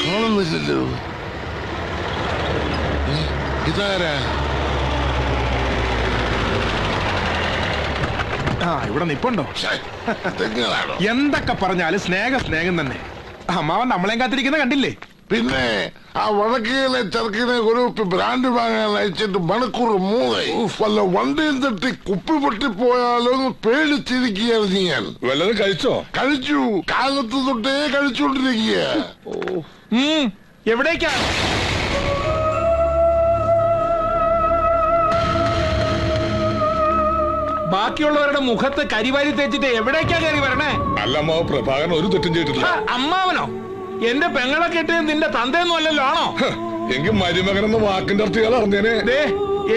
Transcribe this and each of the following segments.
കാണുന്നില്ലല്ലോ. ഇതാരാ? ഇവിടെ നിപ്പുണ്ടോ? എന്തൊക്കെ പറഞ്ഞാലും സ്നേഹം തന്നെ. അമ്മാവൻ നമ്മളെയും കാത്തിരിക്കുന്ന കണ്ടില്ലേ? പിന്നെ ആ വടക്കേലെ ചെറുക്കിനെ ഒരു ബ്രാൻഡ് വാങ്ങാൻ അയച്ചിട്ട് മണിക്കൂർ 3 വല്ല വണ്ടിയും തട്ടി കുപ്പി പൊട്ടിപ്പോയാലോ പേടിച്ചിരിക്കുകയായിരുന്നു ഞാൻ. വല്ലതും കഴിച്ചോ? കഴിച്ചു. കാലത്ത് തൊട്ടേ കഴിച്ചുകൊണ്ടിരിക്കുക. എവിടേക്കാ? ബാക്കിയുള്ളവരുടെ മുഖത്ത് കരിവാരി തേച്ചിട്ട് എവിടേക്കാ കയറി വരണേ? അല്ല അമ്മാവ്, പ്രഭാകരൻ ഒരു തെറ്റും ചെയ്തിട്ടില്ല. അമ്മാവനോ? എന്റെ പെങ്ങളെ കെട്ടിയത് നിന്റെ തന്തയൊന്നും അല്ലല്ലോ, ആണോ? എങ്കിൽ മരുമകൻ എന്ന വാക്കിന്റെ അർത്ഥികൾ അറിഞ്ഞേനെ.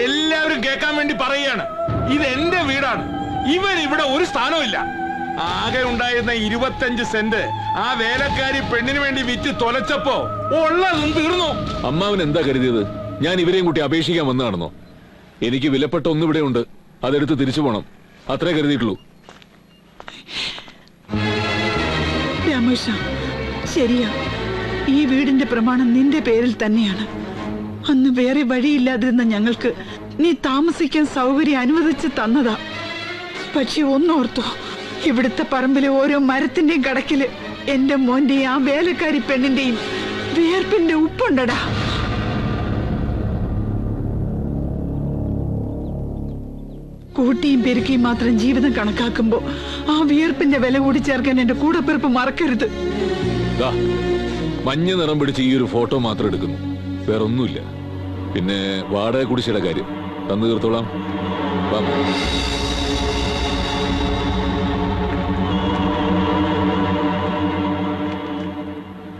എല്ലാവരും കേൾക്കാൻ വേണ്ടി പറയുകയാണ്, ഇത് എന്റെ വീടാണ്. ഇവിടെ ഒരു സ്ഥാനവും. ആകെ ഉണ്ടായിരുന്ന 25 സെന്റ് ആ വേലക്കാരി പെണ്ണിന് വേണ്ടി വിറ്റ് തൊലച്ചപ്പോ ഉള്ളതും തീർന്നു. അമ്മാവൻ എന്താ കരുതിയത്? ഞാൻ ഇവരെയും കൂട്ടി അപേക്ഷിക്കാൻ വന്നതാണെന്നോ? എനിക്ക് വിലപ്പെട്ട ഒന്നിവിടെ ഉണ്ട്, അതെടുത്ത് തിരിച്ചു പോണം, അത്രേ കരുതിയിട്ടുള്ളൂ. രാമേഷ, ശരിയാ, ഈ വീടിന്റെ പ്രമാണം നിന്റെ പേരിൽ തന്നെയാണ്. അന്ന് വേറെ വഴിയില്ലാതിരുന്ന ഞങ്ങൾക്ക് നീ താമസിക്കാൻ സൗകര്യം അനുവദിച്ച് തന്നതാ. പക്ഷെ ഒന്നോർത്തോ, ഇവിടുത്തെ പറമ്പിലെ ഓരോ മരത്തിന്റെയും കടക്കില് എന്റെ മോന്റെയും ആ വേലക്കാരി പെണ്ണിന്റെയും വിയർപ്പിന്റെ ഉപ്പുണ്ടടാ. കൂട്ടിയും പെരുക്കിയും മാത്രം ജീവിതം കണക്കാക്കുമ്പോ ആ വിയർപ്പിന്റെ വില കൂടി ചേർക്കാൻ എന്റെ കൂടപ്പിറപ്പ് മറക്കരുത്. മഞ്ഞ നിറം പിടിച്ച് ഈ ഒരു ഫോട്ടോ മാത്രം എടുക്കുന്നു, വേറൊന്നുമില്ല. പിന്നെ വാടക കുടിശ്ശിയുടെ കാര്യം തന്നു തീർത്തോളാം.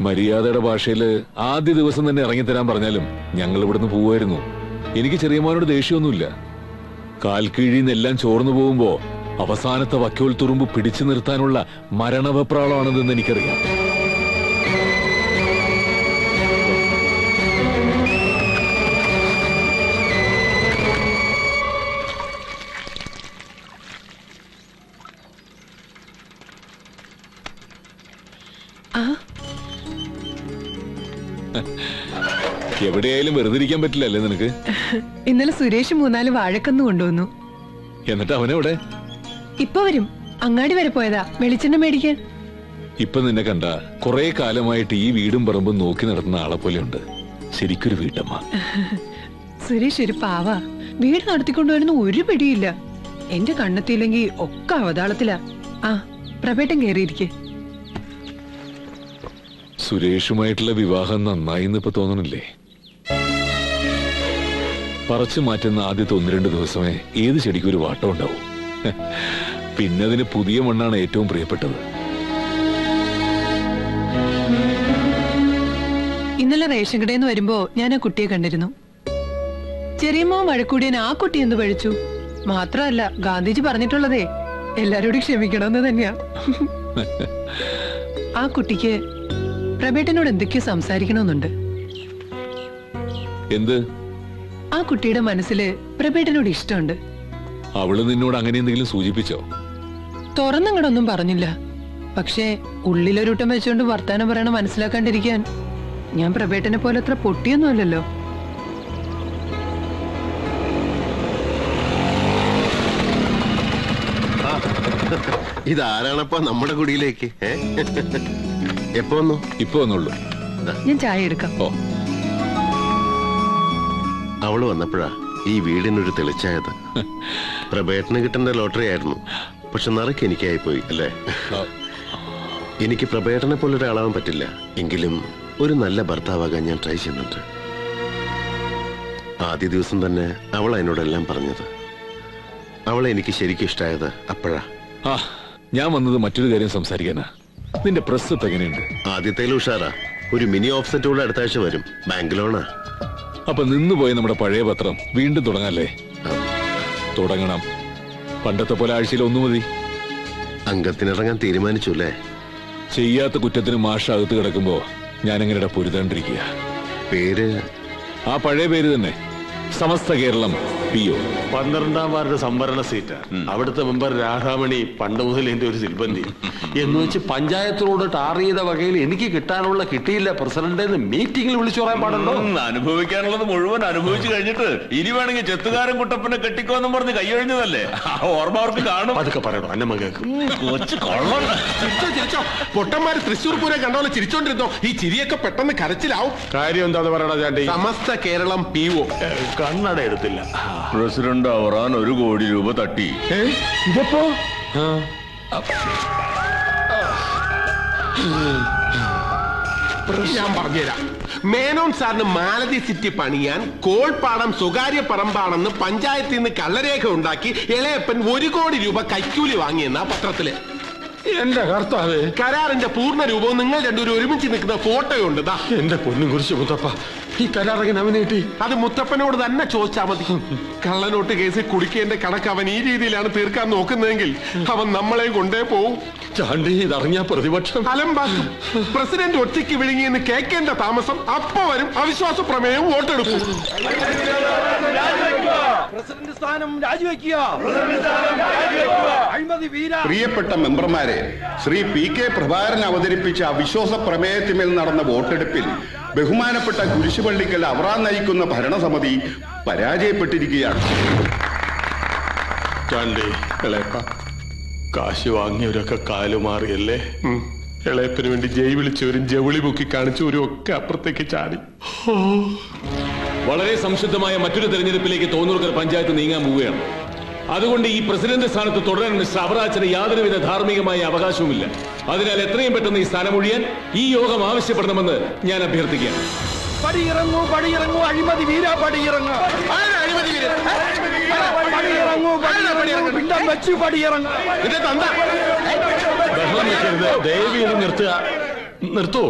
മര്യാദയുടെ ഭാഷയില് ആദ്യ ദിവസം തന്നെ ഇറങ്ങിത്തരാൻ പറഞ്ഞാലും ഞങ്ങൾ ഇവിടുന്ന് പോവായിരുന്നു. എനിക്ക് ചെറിയമ്മോനോട് ദേഷ്യമൊന്നുമില്ല. കാൽക്കീഴിന്നെല്ലാം ചോർന്നു പോകുമ്പോ അവസാനത്തെ വക്കോൽ തുറുമ്പ് പിടിച്ചു നിർത്താനുള്ള മരണവെപ്രാളമാണെന്ന് എനിക്കറിയാം. എവിടെയായാലും വെറുതെ ഇരിക്കാൻ പറ്റില്ലല്ലേ നിനക്ക്? ഇന്നലെ സുരേഷ് 3-4 വാഴക്കന്ന് കൊണ്ടുവന്നു. എന്നിട്ട് അവനെവിടെ? ഇപ്പൊ വരും. അങ്ങാടി വരെ പോയതാ വെളിച്ചെണ്ണ മേടിക്കാൻ. ഇപ്പൊ നിന്നെ കണ്ട കുറെ കാലമായിട്ട് ഈ വീടും പറമ്പും നോക്കി നടത്തുന്ന ആളെ പോലെയുണ്ട്. ശരിക്കൊരു വീട്ടമ്മ. സുരേഷ് ഒരു പാവാ. വീട് നടത്തിക്കൊണ്ടുവരുന്ന ഒരു പിടിയില്ല. എന്റെ കണ്ണെത്തിയില്ലെങ്കിൽ ഒക്കെ അവതാളത്തിലാ. ആ, പ്രഭേട്ടൻ കേറിയിരിക്കെ. സുരേഷുമായിട്ടുള്ള വിവാഹം നന്നായി ഇപ്പൊ തോന്നണില്ലേ? പറിച്ചു മാറ്റുന്ന ആദ്യത്തെ 1-2 ദിവസമേ ഏത് ചെടിക്കും ഒരു വാട്ടം ഉണ്ടാവും. പിന്നെ അതിന് പുതിയ മണ്ണാണ് ഏറ്റവും പ്രിയപ്പെട്ടത്. ഇന്നലെ റേഷൻ കടയിൽ നിന്ന് വരുമ്പോ ഞാൻ ആ കുട്ടിയെ കണ്ടിരുന്നു. ചെറിയമ്മോ വഴക്കൂടിയൻ ആ കുട്ടി എന്ത് പഴിച്ചു. മാത്രമല്ല, ഗാന്ധിജി പറഞ്ഞിട്ടുള്ളതേ എല്ലാരോടും ക്ഷമിക്കണമെന്ന് തന്നെയാ. ആ കുട്ടിക്ക് പ്രഭേട്ടനോട് എന്തൊക്കെയോ സംസാരിക്കണമെന്നുണ്ട്. എന്ത്? ആ കുട്ടിയുടെ മനസ്സില് പ്രഭേട്ടനോട് ഇഷ്ടമുണ്ട്. അവള് നിന്നോട് അങ്ങനെ എന്തെങ്കിലും സൂചിപ്പിച്ചോ? തുറന്നങ്ങടൊന്നും പറഞ്ഞില്ല. പക്ഷേ ഉള്ളിലൊരുട്ടം വെച്ചുകൊണ്ട് വർത്താനം പറയണ മനസ്സിലാക്കാണ്ടിരിക്കാൻ ഞാൻ പ്രഭേട്ടനെ പോലെ അത്ര പൊട്ടിയൊന്നുമല്ലല്ലോ. ഇതാരാണപ്പ നമ്മുടെ കുടിയിലേക്ക്? എപ്പോ വന്നു? ഇപ്പൊ വന്നുള്ളൂ. ഞാൻ ചായ എടുക്കാം. ഓ, അവള് വന്നപ്പോഴാ ഈ വീടിനൊരു തെളിച്ചായത്. പ്രഭേട്ടന് കിട്ടേണ്ട ലോട്ടറി ആയിരുന്നു, പക്ഷെ നറുക്ക് എനിക്കായിപ്പോയി അല്ലേ? എനിക്ക് പ്രഭേട്ടനെ പോലെ ഒരാളാവാൻ പറ്റില്ല, എങ്കിലും ഒരു നല്ല ഭർത്താവാകാൻ ഞാൻ ട്രൈ ചെയ്യുന്നുണ്ട്. ആദ്യ ദിവസം തന്നെ അവൾ എന്നോടെല്ലാം പറഞ്ഞത്. അവളെ എനിക്ക് ശരിക്കും ഇഷ്ടമായത് അപ്പോഴാ. ഞാൻ വന്നത് മറ്റൊരു കാര്യം സംസാരിക്കാനാ. നിന്റെ പ്രസ് എങ്ങനെയുണ്ട്? ആദ്യത്തേലും ഉഷാറാ. ഒരു മിനി ഓഫ്സെറ്റ് കൂടെ അടുത്ത ആഴ്ച വരും. ബാങ്ക് ലോണാ. അപ്പൊ നിന്നുപോയ നമ്മുടെ പഴയ പത്രം വീണ്ടും തുടങ്ങാല്ലേ? തുടങ്ങണം. പണ്ടത്തെ പോലെ ആഴ്ചയിൽ 1 മതി. അംഗത്തിനിറങ്ങാൻ തീരുമാനിച്ചു അല്ലേ? ചെയ്യാത്ത കുറ്റത്തിന് മാഷ് അകത്ത് കിടക്കുമ്പോ ഞാൻ എങ്ങനെ പൊരുതാണ്ടിരിക്കുക? പേര്? ആ പഴയ പേര് തന്നെ, സമസ്ത കേരളം പിയോ 12ാം വാർഡ് സംവരണ സീറ്റ്. അവിടുത്തെ മെമ്പർ രാധാമണി പണ്ട് മുതൽ എന്റെ ഒരു സിൽബന്തി എന്ന് വെച്ച് പഞ്ചായത്തിനോട് ടാർ ചെയ്ത വകയിൽ എനിക്ക് കിട്ടാനുള്ള കിട്ടിയില്ല പ്രസിഡന്റ് മീറ്റിംഗിൽ വിളിച്ചു പറയാൻ പാടുണ്ടോ? അനുഭവിക്കാനുള്ളത് മുഴുവൻ അനുഭവിച്ചു കഴിഞ്ഞിട്ട് ഇനി വേണമെങ്കിൽ ചെത്തുകാരൻ കുട്ടപ്പനെ കെട്ടിക്കോന്നും പറഞ്ഞ് കൈയൊഴിഞ്ഞതല്ലേ, ആ ഓർമ്മ അവർക്ക് കാണും. അതൊക്കെ പറയണോ അന്നമ്മ കേൾക്കും. കൊച്ചു കൊള്ളണം. ചിരിച്ചോ പൊട്ടന്മാര് തൃശ്ശൂർ പൂരം കണ്ടോലെ ചിരിച്ചോണ്ടിരുന്നോ? ഈ ചിരിയൊക്കെ പെട്ടെന്ന് കരച്ചിലാവും. കാര്യം എന്താന്ന് പറയണ ചാണ്ടി? സമസ്ത കേരളം PO കണ്ണട എടുത്തില്ല. പ്രസിഡന്റ് ആവറാൻ 1 കോടി രൂപ തട്ടി. ഇതിപ്പോ ഞാൻ പറഞ്ഞുതരാം. മേനോൻ സാറിന് മാലതി സിറ്റി പണിയാൻ കോൾപ്പാടം സ്വകാര്യ പറമ്പാണെന്ന് പഞ്ചായത്തിൽ നിന്ന് കള്ളരേഖ ഉണ്ടാക്കി ഇളയപ്പൻ 1 കോടി രൂപ കൈക്കൂലി വാങ്ങിയെന്ന പത്രത്തില്. എന്റെ കർത്താവേ, കരാറിന്റെ പൂർണ്ണ രൂപവും നിങ്ങൾ രണ്ടുപേരും ഒരുമിച്ച് നിൽക്കുന്ന ഫോട്ടോയുണ്ട്. എന്റെ പൊന്നും കുറിച്ച് മുത്തപ്പ, ഈ കരാറങ്ങനെ അവന് കിട്ടി? അത് മുത്തപ്പനോട് തന്നെ ചോദിച്ചാൽ മതി. കള്ളനോട്ട് കേസിൽ കുടിക്കേണ്ട കണക്ക് അവൻ ഈ രീതിയിലാണ് തീർക്കാൻ നോക്കുന്നതെങ്കിൽ അവൻ നമ്മളെയും കൊണ്ടേ പോവും. ചാണ്ടി, ഇതറിഞ്ഞ പ്രതിപക്ഷം അലമ്പാക്കും. പ്രസിഡന്റ് ഒറ്റയ്ക്ക് വിഴുങ്ങിയെന്ന് കേൾക്കേണ്ട താമസം അപ്പോ വരും അവിശ്വാസ പ്രമേയം വോട്ടെടുക്കും. പ്രിയപ്പെട്ട മെമ്പർമാരെ, ശ്രീ PK പ്രഭാകരൻ അവതരിപ്പിച്ച അവിശ്വാസ പ്രമേയത്തിന്മേൽ നടന്ന വോട്ടെടുപ്പിൽ ബഹുമാനപ്പെട്ട കുരിശുപള്ളിക്കൽ അവറാൻ നയിക്കുന്ന ഭരണസമിതി പരാജയപ്പെട്ടിരിക്കുകയാണ്. ചാണ്ടി, ഇളയപ്പ, കാശ് വാങ്ങിയവരൊക്കെ കാലുമാറിയല്ലേ? ഇളയപ്പന് വേണ്ടി ജയ് വിളിച്ചവരും ജവിളി പൊക്കി കാണിച്ചവരും ഒക്കെ അപ്പുറത്തേക്ക് ചാടി. വളരെ സംശുദ്ധമായ മറ്റൊരു തെരഞ്ഞെടുപ്പിലേക്ക് തോന്നൂർക്കര പഞ്ചായത്ത് നീങ്ങാൻ പോവുകയാണ്. അതുകൊണ്ട് ഈ പ്രസിഡന്റ് സ്ഥാനത്ത് തുടരാൻ മിസ്റ്റർ അവറാച്ചന് യാതൊരുവിധ ധാർമ്മികമായ അവകാശവുമില്ല. അതിനാൽ എത്രയും പെട്ടെന്ന് ഈ സ്ഥാനമൊഴിയാൻ ഈ യോഗം ആവശ്യപ്പെടണമെന്ന് ഞാൻ അഭ്യർത്ഥിക്കുകയാണ്. പടിയിറങ്ങൂ, പടിയിറങ്ങൂ, അഴിമതി വീര, പടിയിറങ്ങൂ, പിണ്ടം വെച്ച് പടിയിറങ്ങൂ. ദേവി നിർത്തൂ.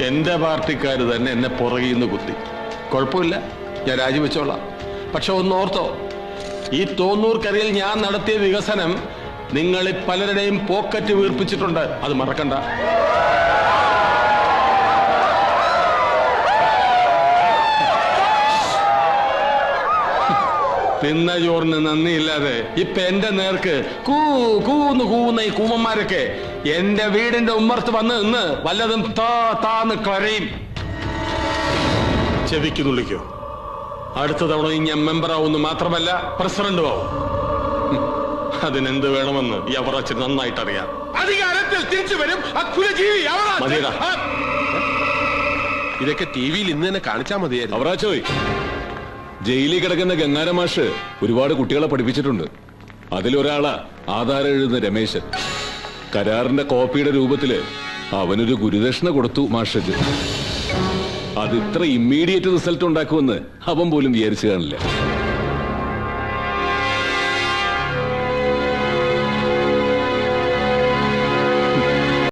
എന്റെ പാർട്ടിക്കാര് തന്നെ എന്നെ പുറകിൽ നിന്ന് കുത്തി. കുഴപ്പമില്ല, ഞാൻ രാജിവെച്ചോളാം. പക്ഷെ ഒന്നോർത്തോ, ഈ തോന്നൂർക്കരയിൽ ഞാൻ നടത്തിയ വികസനം നിങ്ങളിൽ പലരുടെയും പോക്കറ്റ് വീർപ്പിച്ചിട്ടുണ്ട്. അത് മറക്കണ്ട. തിന്ന ചോറിന് നന്ദിയില്ലാതെ ഇപ്പൊ എന്റെ നേർക്ക് കൂന്ന് കൂവുന്ന ഈ കൂമന്മാരൊക്കെ എന്റെ വീടിന്റെ ഉമ്മർത്ത് വന്ന് നിന്ന് വല്ലതും താന്ന് കരയും. ചെവിക്ക് തുള്ളിക്കോ. അടുത്ത തവണ ഞാൻ മെമ്പറാവുന്നു മാത്രമല്ല പ്രസിഡന്റും ആവും. അതിനെന്ത് വേണമെന്ന് ഈ അവറാച്ചൻ നന്നായിട്ടറിയാം. അധികാരത്തിൽ തിരിച്ചു വരും അക്കുലജീവി മതിയടാ. ഇതൊക്കെ TV ഇന്ന് തന്നെ കാണിച്ചാൽ മതിയായിരുന്നു. അവറാച്ചോയ്, ജയിലിൽ കിടക്കുന്ന ഗംഗാരമാഷ് ഒരുപാട് കുട്ടികളെ പഠിപ്പിച്ചിട്ടുണ്ട്. അതിലൊരാളാ ആധാരം എഴുതുന്ന രമേശൻ. കരാറിന്റെ കോപ്പിയുടെ രൂപത്തില് അവനൊരു ഗുരുദക്ഷിണ കൊടുത്തു മാഷക്ക്. അത് ഇത്ര ഇമ്മീഡിയറ്റ് റിസൾട്ട് ഉണ്ടാക്കുമെന്ന് അവൻ പോലും വിചാരിച്ചു കാണില്ല.